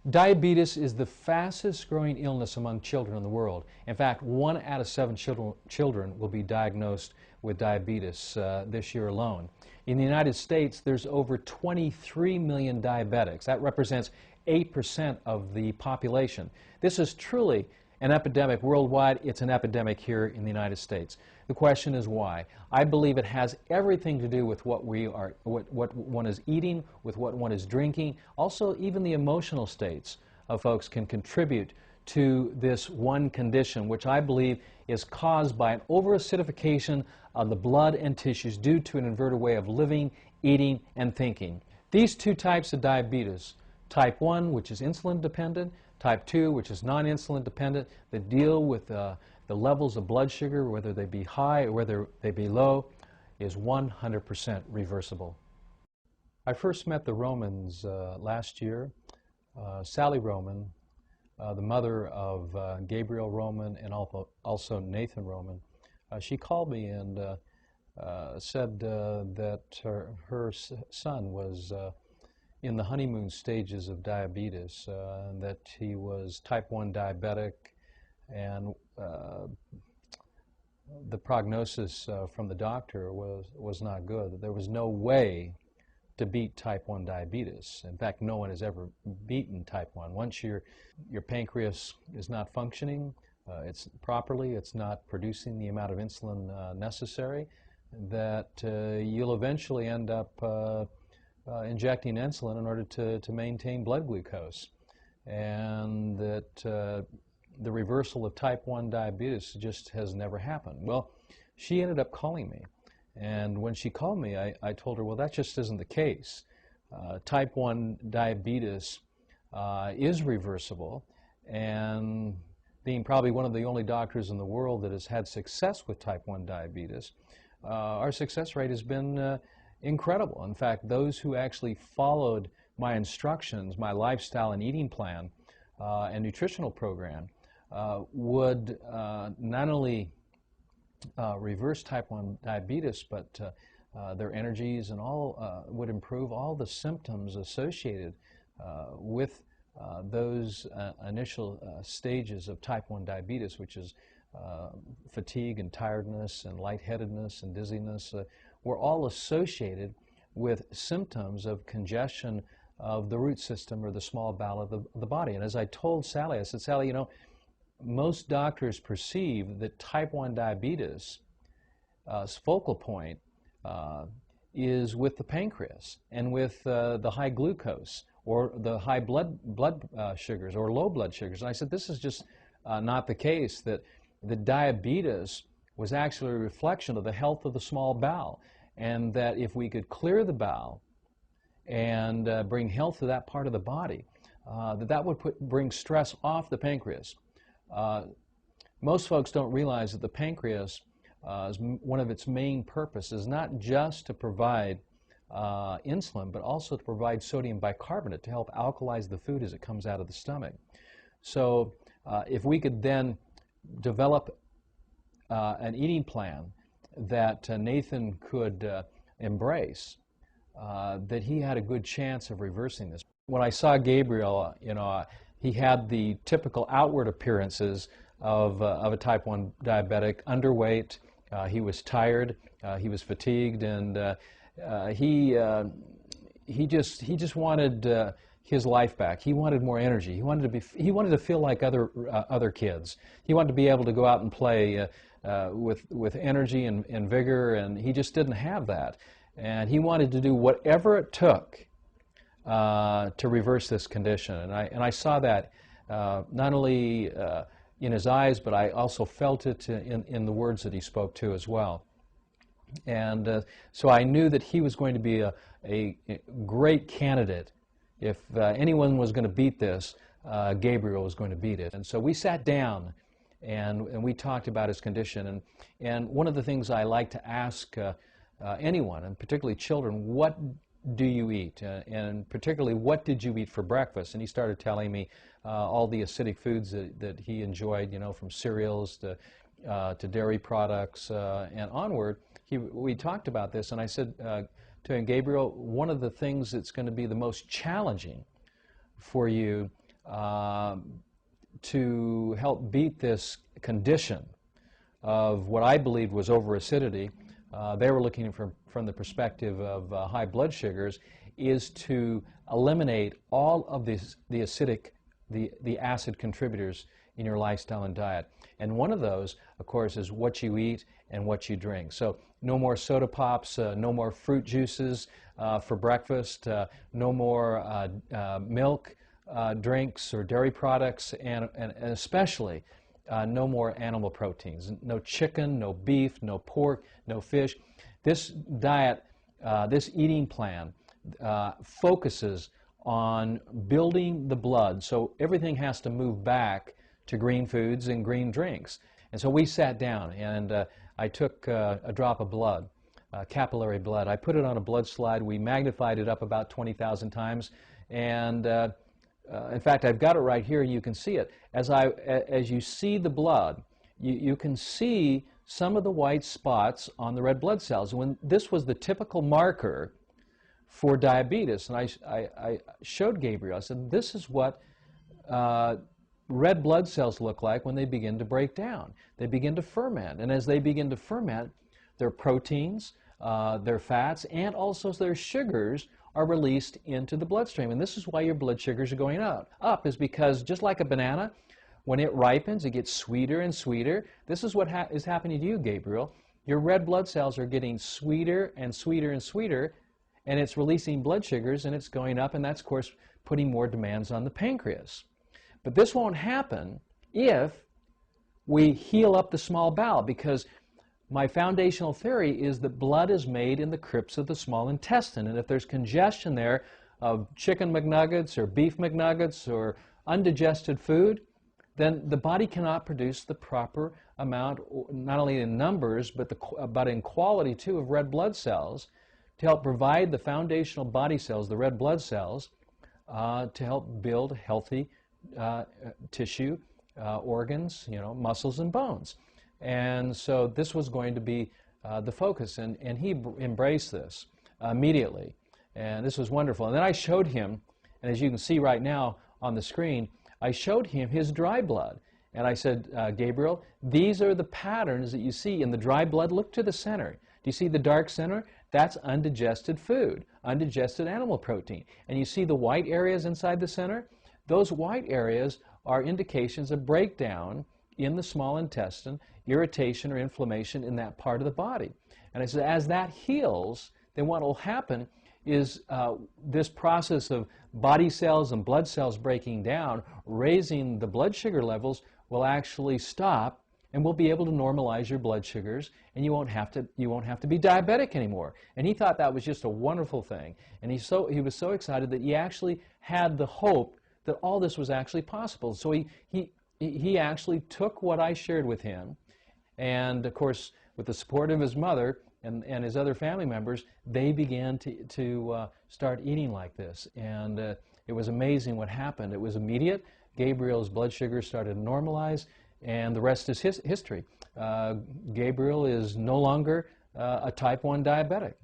Diabetes is the fastest growing illness among children in the world. In fact, 1 out of 7 children will be diagnosed with diabetes this year alone. In the United States, there's over 23 million diabetics. That represents 8% of the population. This is truly an epidemic worldwide. It's an epidemic here in the United States. The question is why. I believe it has everything to do with what one is eating, with what one is drinking. Also, even the emotional states of folks can contribute to this one condition, which I believe is caused by an overacidification of the blood and tissues due to an inverted way of living, eating, and thinking. These two types of diabetes, type 1, which is insulin dependent, type 2, which is non-insulin dependent, that deal with the levels of blood sugar, whether they be high or whether they be low, is 100% reversible. I first met the Romans last year. Sally Roman, the mother of Gabriel Roman and also Nathan Roman, she called me and said that her son was in the honeymoon stages of diabetes, that he was type 1 diabetic, and the prognosis from the doctor was not good, that there was no way to beat type 1 diabetes. In fact, no one has ever beaten type 1. Once your pancreas is not functioning properly, it's not producing the amount of insulin necessary, that you'll eventually end up injecting insulin in order to maintain blood glucose, and that the reversal of type 1 diabetes just has never happened. Well, she ended up calling me, and when she called me, I told her, well, that just isn't the case. Type 1 diabetes is reversible, and being probably one of the only doctors in the world that has had success with type 1 diabetes, our success rate has been incredible. In fact, those who actually followed my instructions, my lifestyle and eating plan and nutritional program would not only reverse type 1 diabetes, but their energies and all would improve all the symptoms associated with those initial stages of type 1 diabetes, which is fatigue and tiredness and lightheadedness and dizziness, were all associated with symptoms of congestion of the root system or the small bowel of the body. And as I told Sally, I said, Sally, you know, most doctors perceive that type 1 diabetes focal point is with the pancreas and with the high glucose or the high blood sugars or low blood sugars. And I said, this is just not the case, that the diabetes was actually a reflection of the health of the small bowel, and that if we could clear the bowel and bring health to that part of the body, that would bring stress off the pancreas. Most folks don't realize that the pancreas, one of its main purposes is not just to provide insulin, but also to provide sodium bicarbonate to help alkalize the food as it comes out of the stomach. So if we could then develop an eating plan that Nathan could embrace, that he had a good chance of reversing this. When I saw Gabriel, you know, he had the typical outward appearances of a type 1 diabetic: underweight, he was tired, he was fatigued, and he just wanted his life back. He wanted more energy. He wanted to feel like other kids. He wanted to be able to go out and play with energy and vigor, and he just didn't have that. And he wanted to do whatever it took to reverse this condition. And I saw that not only in his eyes, but I also felt it in the words that he spoke to as well. And so I knew that he was going to be a great candidate. If anyone was going to beat this, Gabriel was going to beat it. And so we sat down and we talked about his condition. And one of the things I like to ask anyone, and particularly children, what do you eat? And particularly, what did you eat for breakfast? And he started telling me all the acidic foods that he enjoyed, you know, from cereals to dairy products and onward. We talked about this, and I said to him, Gabriel, one of the things that's going to be the most challenging for you to help beat this condition of what I believed was overacidity. They were looking from the perspective of high blood sugars, is to eliminate all of the acidic, the acid contributors in your lifestyle and diet. And one of those, of course, is what you eat and what you drink. So no more soda pops, no more fruit juices for breakfast, no more milk drinks or dairy products, and especially no more animal proteins. No chicken, no beef, no pork, no fish. This diet, this eating plan focuses on building the blood, so everything has to move back to green foods and green drinks. And so we sat down, and I took a drop of blood, capillary blood. I put it on a blood slide. We magnified it up about 20,000 times, and in fact, I've got it right here, and you can see it. As you see the blood, you can see some of the white spots on the red blood cells. When this was the typical marker for diabetes, and I showed Gabriel, I said, this is what red blood cells look like when they begin to break down. They begin to ferment, and as they begin to ferment, their proteins, their fats, and also their sugars are released into the bloodstream. And this is why your blood sugars are going up is because just like a banana, when it ripens, it gets sweeter and sweeter. This is what is happening to you, Gabriel. Your red blood cells are getting sweeter and sweeter and sweeter, and it's releasing blood sugars, and it's going up, and that's, of course, putting more demands on the pancreas. But this won't happen if we heal up the small bowel, because my foundational theory is that blood is made in the crypts of the small intestine, and if there's congestion there of chicken McNuggets or beef McNuggets or undigested food, then the body cannot produce the proper amount, not only in numbers, but in quality too, of red blood cells to help provide the foundational body cells, the red blood cells, to help build healthy tissue, organs, muscles and bones. And so this was going to be the focus, and he embraced this immediately, and this was wonderful. And then I showed him, and as you can see right now on the screen, I showed him his dry blood, and I said, Gabriel, these are the patterns that you see in the dry blood. Look to the center. Do you see the dark center? That's undigested food, undigested animal protein. And you see the white areas inside the center? Those white areas are indications of breakdown in the small intestine, irritation or inflammation in that part of the body. And I said, as that heals, then what will happen is this process of body cells and blood cells breaking down, raising the blood sugar levels, will actually stop, and we'll be able to normalize your blood sugars, and you won't have to be diabetic anymore. And he thought that was just a wonderful thing, and he was so excited that he actually had the hope that all this was actually possible. So he actually took what I shared with him, and of course, with the support of his mother and his other family members, they began to start eating like this. And it was amazing what happened. It was immediate. Gabriel's blood sugar started to normalize, and the rest is history. Gabriel is no longer a type 1 diabetic.